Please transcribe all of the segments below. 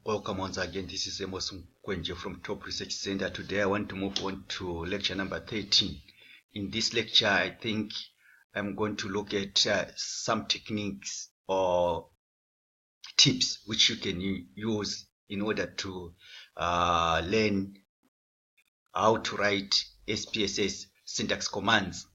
Welcome once again. This is Amos Kwenje from Top Research Center. Today I want to move on to lecture number 13. In this lecture, I think I'm going to look at some techniques or tips which you can use in order to learn how to write SPSS syntax commands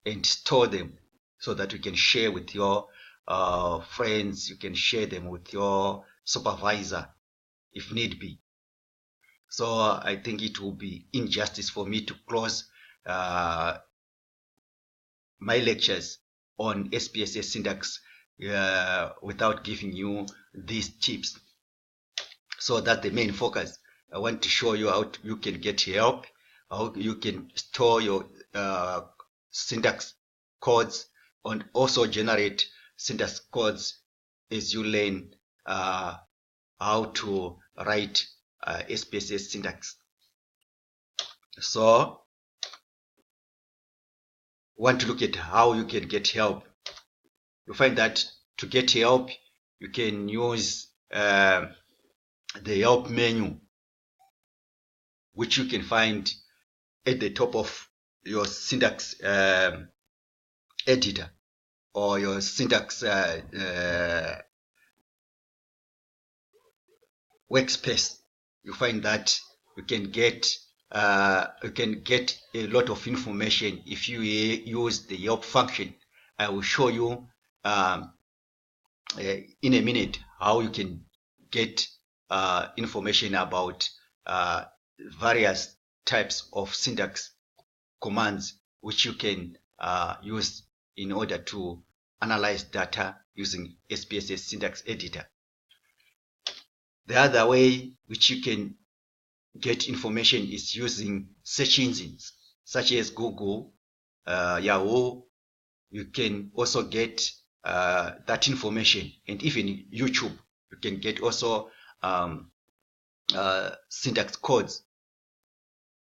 and store them so that you can share with your friends, you can share them with your supervisor if need be. So I think it will be injustice for me to close my lectures on SPSS syntax without giving you these tips. So that's the main focus. I want to show you how you can get help, how you can store your syntax codes, and also generate syntax codes as you learn how to write SPSS syntax. So want to look at how you can get help. You find that to get help, you can use the help menu, which you can find at the top of your syntax editor or your syntax workspace. You find that you can get a lot of information if you use the help function. I will show you in a minute how you can get information about various types of syntax commands which you can use in order to analyze data using SPSS syntax editor. The other way which you can get information is using search engines such as Google, Yahoo. You can also get that information, and even YouTube. You can get also syntax codes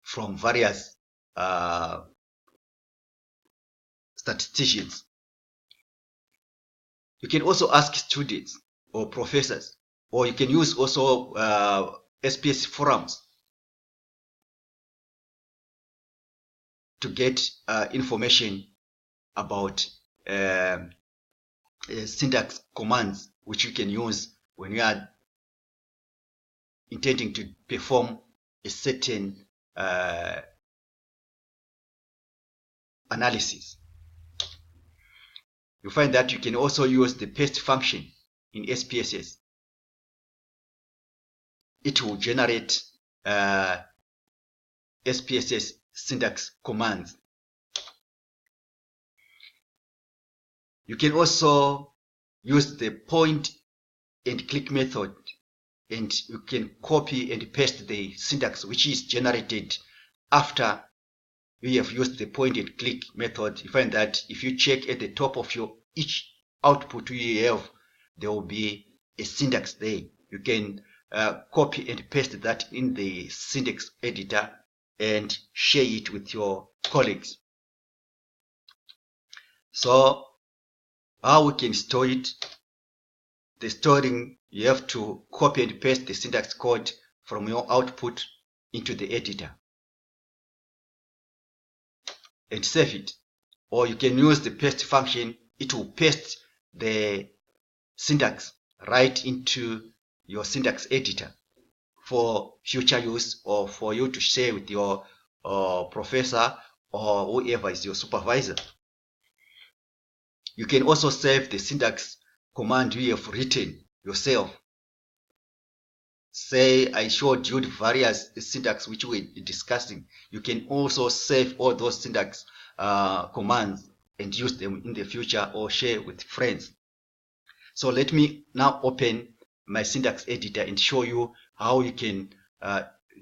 from various statisticians. You can also ask students or professors, or you can use also SPS forums to get information about syntax commands which you can use when you are intending to perform a certain analysis. You find that you can also use the paste function in SPSS. It will generate SPSS syntax commands. You can also use the point and click method, and you can copy and paste the syntax which is generated after you have used the point and click method. You find that if you check at the top of your each output you have, there will be a syntax there. You can copy and paste that in the syntax editor and share it with your colleagues. So how we can store it? The storing, you have to copy and paste the syntax code from your output into the editor and save it. Or you can use the paste function. It will paste the syntax right into your syntax editor for future use, or for you to share with your professor or whoever is your supervisor. You can also save the syntax command you have written yourself. Say I showed you the various syntax which we're discussing. You can also save all those syntax commands and use them in the future or share with friends. So let me now open my syntax editor and show you how you can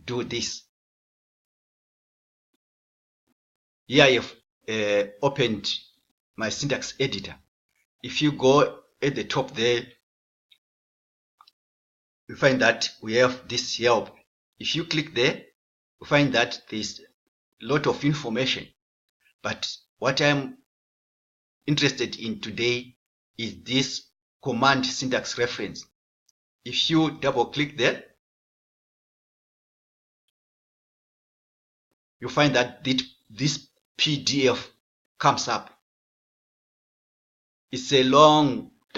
do this. Here I have opened my syntax editor. If you go at the top there, you find that we have this help. If you click there, you find that there's a lot of information. But what I'm interested in today is this command syntax reference. If you double click there, you find that this PDF comes up. It's a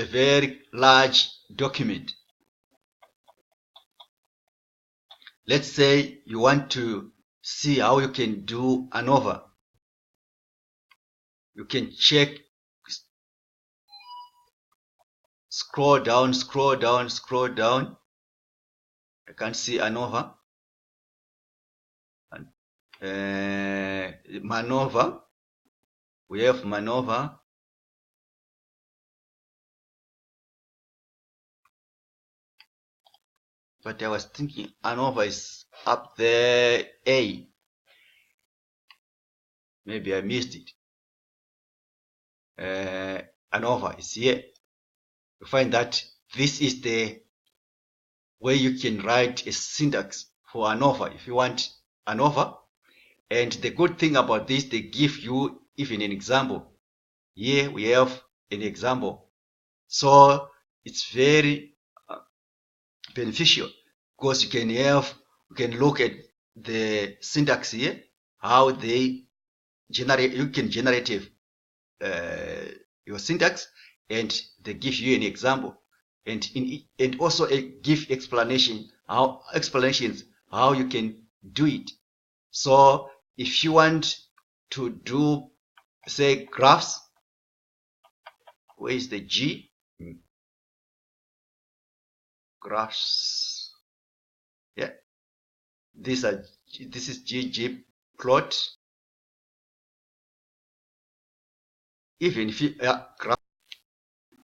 very large document. Let's say you want to see how you can do ANOVA. You can check, scroll down. I can't see ANOVA. Maneuver. We have maneuver. But I was thinking ANOVA is up there. A. Maybe I missed it. ANOVA is here. You find that this is the way you can write a syntax for ANOVA if you want ANOVA. And the good thing about this, they give you even an example. Here we have an example. So it's very beneficial because you can look at the syntax here, how they generate. You can generate your syntax, and they give you an example, and also give explanations how you can do it. So if you want to do, say, graphs, where is the G? Graphs. Yeah, this is ggplot. Even if you graph,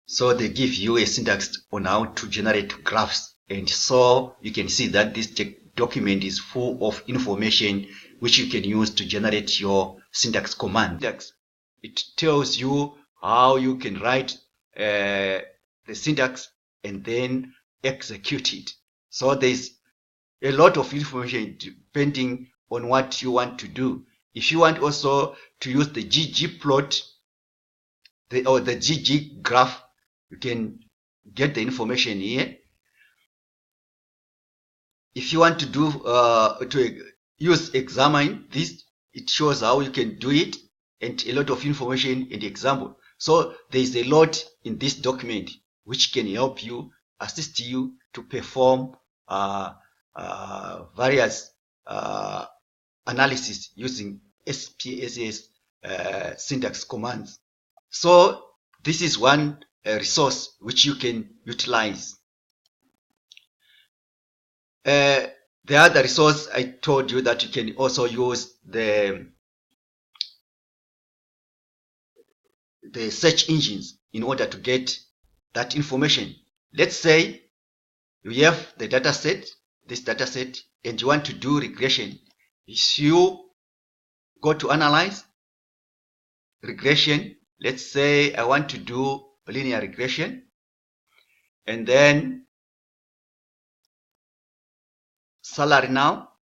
so they give you a syntax on how to generate graphs, and so you can see that this document is full of information which you can use to generate your syntax command. It tells you how you can write the syntax and then execute it. So there's a lot of information depending on what you want to do. If you want also to use the ggplot or the GG graph, you can get the information here. If you want to do to use examine this, it shows how you can do it and a lot of information in the example. So there is a lot in this document which can help you, assist you to perform various analysis using Spss syntax commands. So this is one resource which you can utilize. The other resource I told you that you can also use the search engines in order to get that information. Let's say you have the data set, this data set, and you want to do regression. If you go to analyze regression, let's say I want to do linear regression, and then salary now,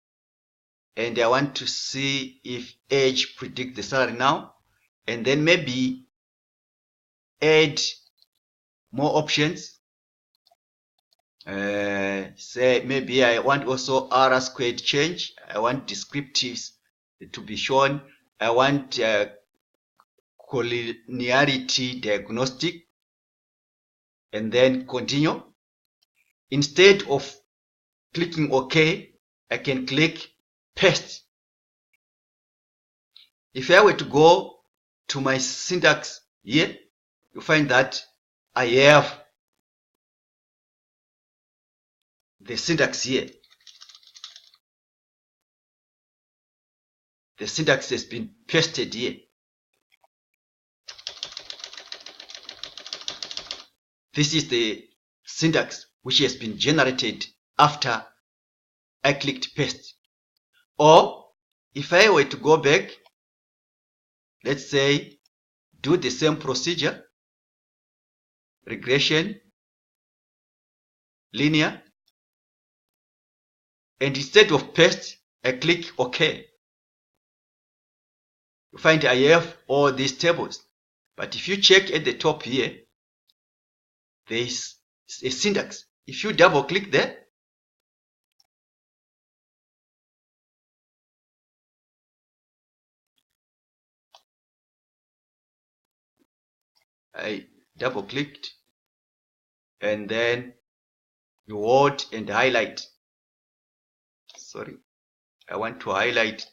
and I want to see if age predict the salary now, and then maybe add more options. Say maybe I want also R squared change. I want descriptives to be shown. I want collinearity diagnostic, and then continue. Instead of clicking OK, I can click paste. If I were to go to my syntax here, you find that I have the syntax here. The syntax has been pasted here. This is the syntax which has been generated after I clicked paste. Or if I were to go back, let's say do the same procedure, regression, linear, and instead of paste, I click OK. You find I have all these tables. But if you check at the top here, there is a syntax If you double click there, I double clicked, and then you hold and highlight. Sorry, I want to highlight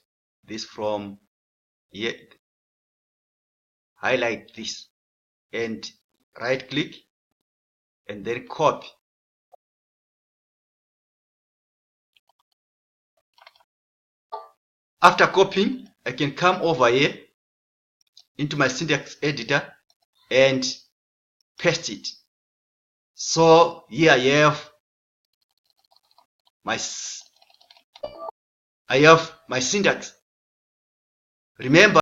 this from here. Highlight this and right click and then copy. After copying, I can come over here into my syntax editor and paste it. So here I have my syntax. Remember,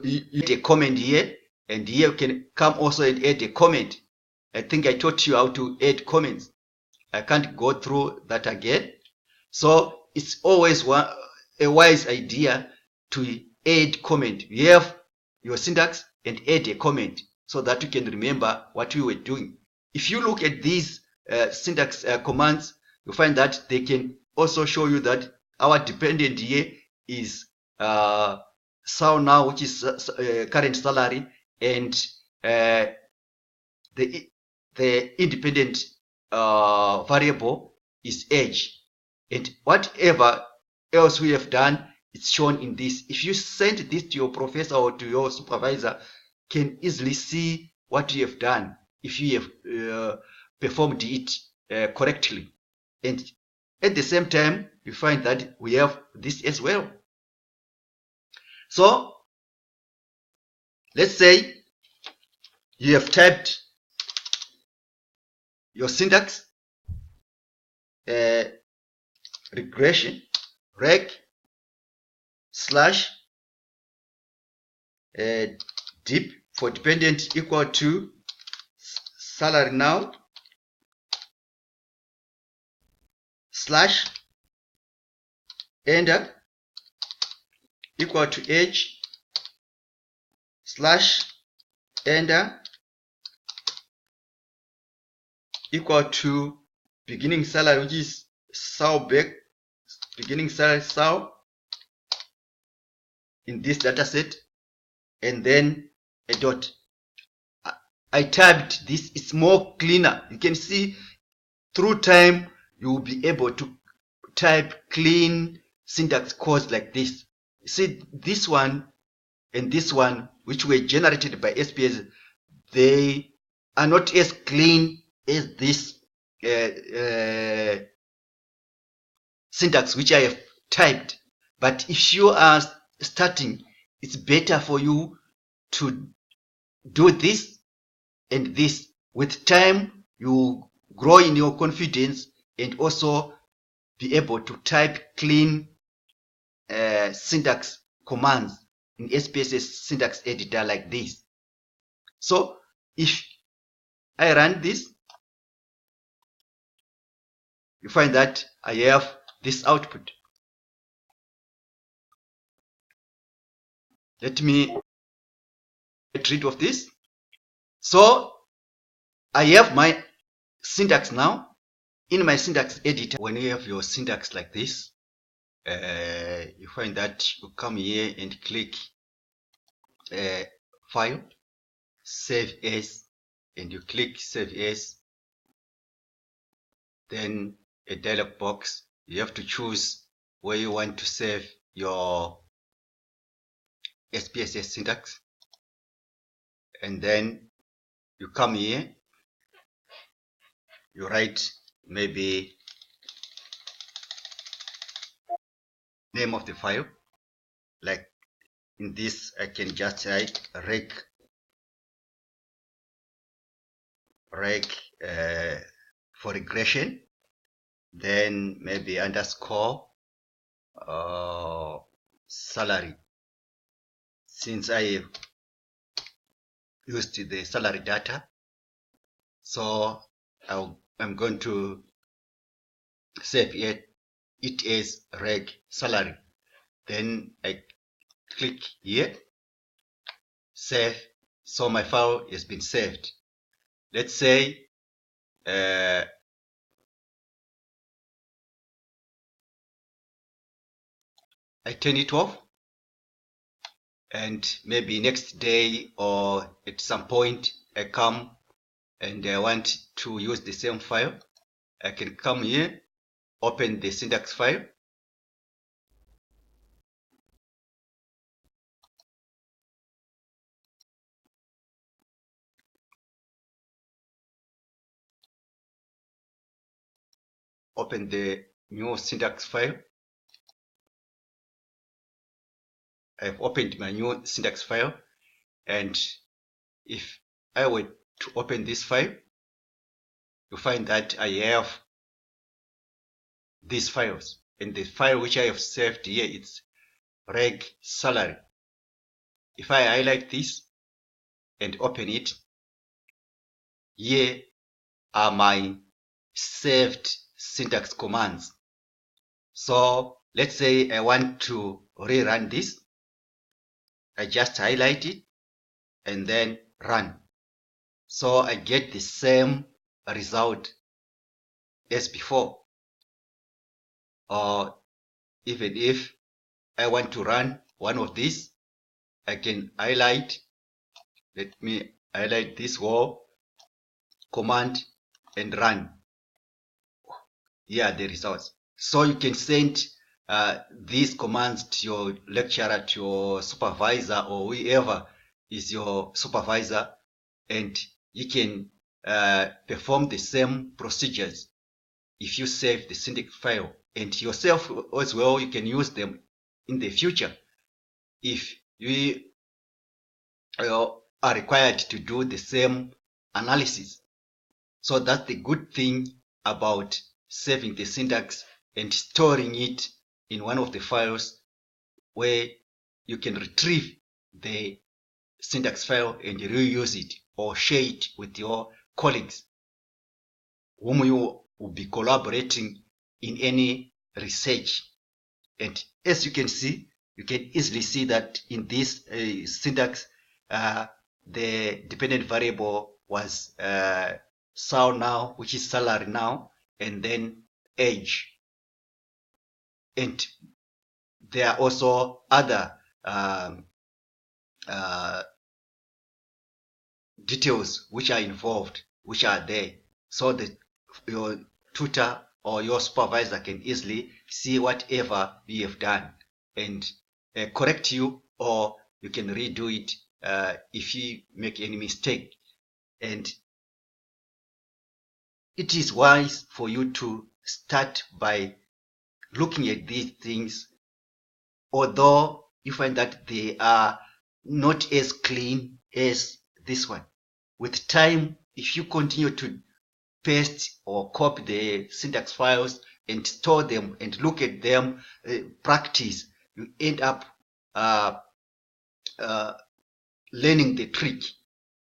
you add a comment here, and here you can come also and add a comment. I think I taught you how to add comments. I can't go through that again. So it's always a wise idea to add comment. You have your syntax and add a comment so that you can remember what you were doing. If you look at these syntax commands, you find that they can also show you that our dependent here is SAL now, which is current salary, and the independent variable is age. And whatever else we have done, it's shown in this. If you send this to your professor or to your supervisor, can easily see what you have done if you have performed it correctly. And at the same time, you find that we have this as well. So let's say you have typed your syntax, regression, reg slash dip for dependent equal to salary now slash enter equal to age slash enter equal to beginning salary, which is SAL back, beginning salary SAL in this data set, and then a dot. I typed this, it's more cleaner. You can see through time you will be able to type clean syntax codes like this. See, this one and this one, which were generated by Spss, they are not as clean as this syntax which I have typed. But if you are starting, it's better for you to do this and this. With time, you grow in your confidence and also be able to type clean syntax commands in Spss syntax editor like this. So if I run this, you find that I have this output. Let me get rid of this. So I have my syntax now in my syntax editor. When you have your syntax like this, you find that you come here and click file, save as, and you click save as. Then a dialog box, you have to choose where you want to save your Spss syntax, and then you come here, you write maybe name of the file, like in this I can just write reg for regression, then maybe underscore salary, since I have used the salary data. So I'm going to save it as reg salary. Then I click here, save. So my file has been saved. let's say I turn it off, and maybe next day or at some point I come and I want to use the same file. I can come here, open the syntax file, open the new syntax file. I've opened my new syntax file, and if I were to open this file, you find that I have these files, and the file which I have saved here, it's reg salary. If I highlight this and open it, here are my saved syntax commands. So let's say I want to rerun this. I just highlight it and then run. So I get the same result as before. Or even if I want to run one of these, I can highlight. Let me highlight this wall, command, and run. Here are the results. So you can send these commands to your lecturer, to your supervisor, or whoever is your supervisor, and you can perform the same procedures if you save the syntax file. And yourself as well, you can use them in the future if you are required to do the same analysis. So that's the good thing about saving the syntax and storing it in one of the files where you can retrieve the syntax file and reuse it or share it with your colleagues whom you will be collaborating in any research. And as you can see, you can easily see that in this syntax, the dependent variable was sal now, which is salary now, and then age. And there are also other details which are involved, which are there, so that your tutor or your supervisor can easily see whatever you have done and correct you, or you can redo it if you make any mistake. And it is wise for you to start by looking at these things, although you find that they are not as clean as this one. With time, if you continue to paste or copy the syntax files and store them and look at them, practice, you end up learning the trick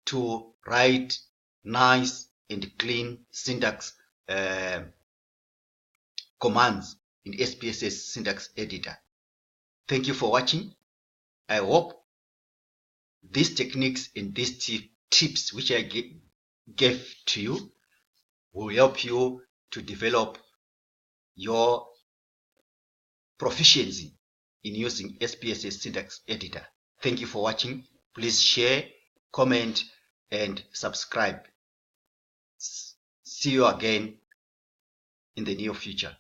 to write nice and clean syntax commands in SPSS syntax editor. Thank you for watching. I hope these techniques and these tips which I gave to you will help you to develop your proficiency in using SPSS syntax editor. Thank you for watching. Please share, comment, and subscribe. See you again in the near future.